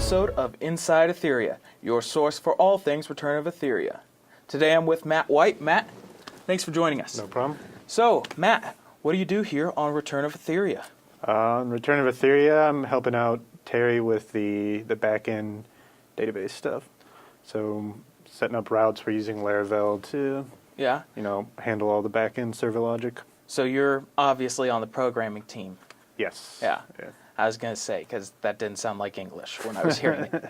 episode of Inside Aetheria, your source for all things Return of Aetheria. Today I'm with Matt White. Matt, thanks for joining us. No problem. So, Matt, what do you do here on Return of Aetheria? On Return of Aetheria, I'm helping out Terry with the back-end database stuff. So setting up routes, we're using Laravel to handle all the back-end server logic. So you're obviously on the programming team. Yes. Yeah. I was going to say, because that didn't sound like English when I was hearing it.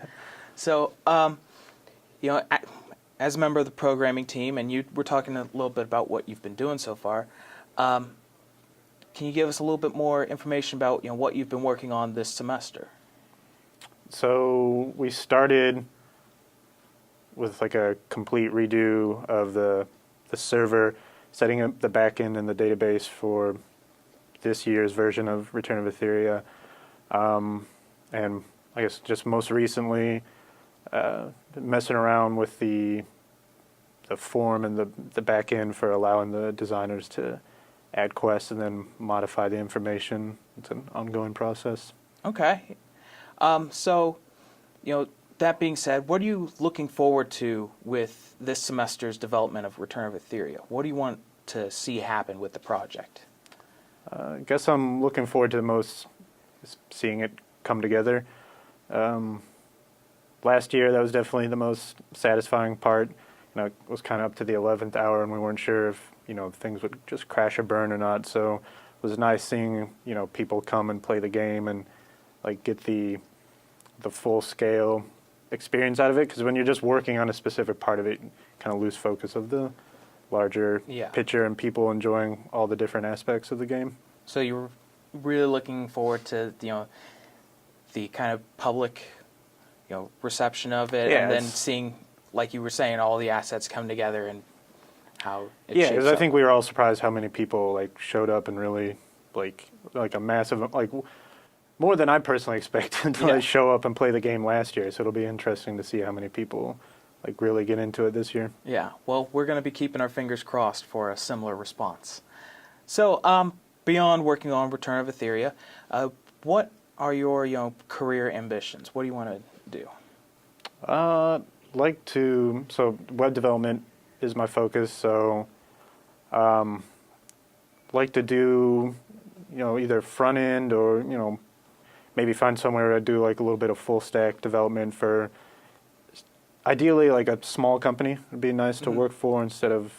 So, as a member of the programming team, and you were talking a little bit about what you've been doing so far, can you give us a little bit more information about what you've been working on this semester? So we started with like a complete redo of the server, setting up the backend and the database for this year's version of Return of Aetheria. And I guess just most recently, messing around with the form and the back end for allowing the designers to add quests and then modify the information. It's an ongoing process. Okay. So, that being said, what are you looking forward to with this semester's development of Return of Aetheria? What do you want to see happen with the project? I guess I'm looking forward to the most seeing it come together. Last year, that was definitely the most satisfying part. It was kind of up to the 11th hour, and we weren't sure if things would just crash or burn or not. So it was nice seeing people come and play the game and get the full scale experience out of it. Because when you're just working on a specific part of it, you kind of lose focus of the larger picture and people enjoying all the different aspects of the game. So you're really looking forward to the kind of public reception of it, and then seeing, like you were saying, all the assets come together and how it shapes because up. I think we were all surprised how many people showed up and really like a massive more than I personally expected to show up and play the game last year. So it'll be interesting to see how many people really get into it this year. Yeah. Well, we're going to be keeping our fingers crossed for a similar response. So, beyond working on Return of Aetheria, what are your career ambitions? What do you want to do? So web development is my focus. So, like to do either front end or maybe find somewhere to do a little bit of full stack development for. Ideally, a small company would be nice to work for instead of,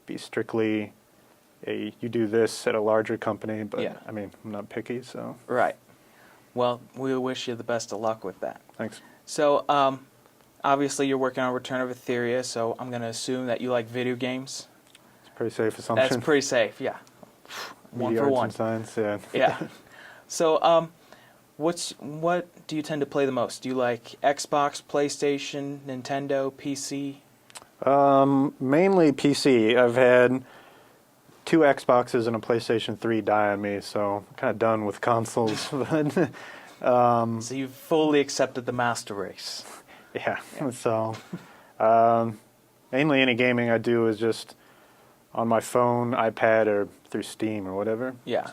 be strictly you do this at a larger company. But I mean, I'm not picky, so. Right. Well, we wish you the best of luck with that. Thanks. So, obviously, you're working on Return of Aetheria, so I'm going to assume that you like video games. It's a pretty safe assumption. That's pretty safe, yeah. One Media for arts one. And science, yeah. Yeah. So, what do you tend to play the most? Do you like Xbox, PlayStation, Nintendo, PC? Mainly PC. I've had 2 Xboxes and a PlayStation 3 die on me, so I'm kind of done with consoles. But, so you've fully accepted the master race. Yeah. So, mainly any gaming I do is just on my phone, iPad, or through Steam or whatever. Yeah.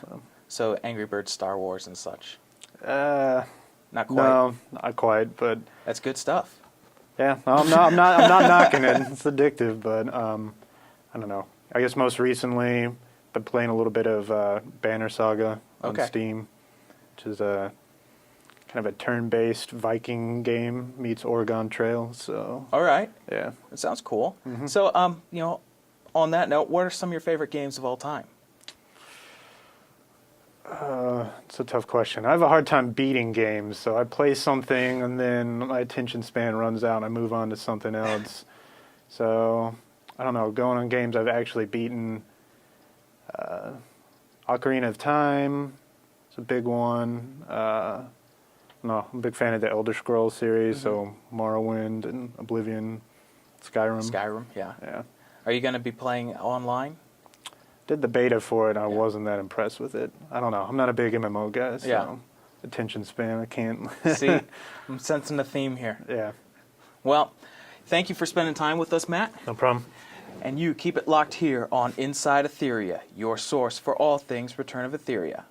So Angry Birds, Star Wars, and such. Not quite. No, not quite, but that's good stuff. Yeah, no, I'm not knocking it. It's addictive, but I don't know. I guess most recently, been playing a little bit of Banner Saga on Steam, which is a kind of a turn-based Viking game meets Oregon Trail. So. All right. Yeah. It sounds cool. Mm-hmm. So, on that note, what are some of your favorite games of all time? It's a tough question. I have a hard time beating games, so I play something and then my attention span runs out and I move on to something else. So, I don't know, going on games I've actually beaten, Ocarina of Time is a big one. I'm a big fan of the Elder Scrolls series, so Morrowind and Oblivion, Skyrim. Skyrim, yeah. Yeah. Are you going to be playing online? Did the beta for it, and I wasn't that impressed with it. I don't know. I'm not a big MMO guy, so attention span, I can't. See, I'm sensing a theme here. Yeah. Well, thank you for spending time with us, Matt. No problem. And you keep it locked here on Inside Aetheria, your source for all things Return of Aetheria.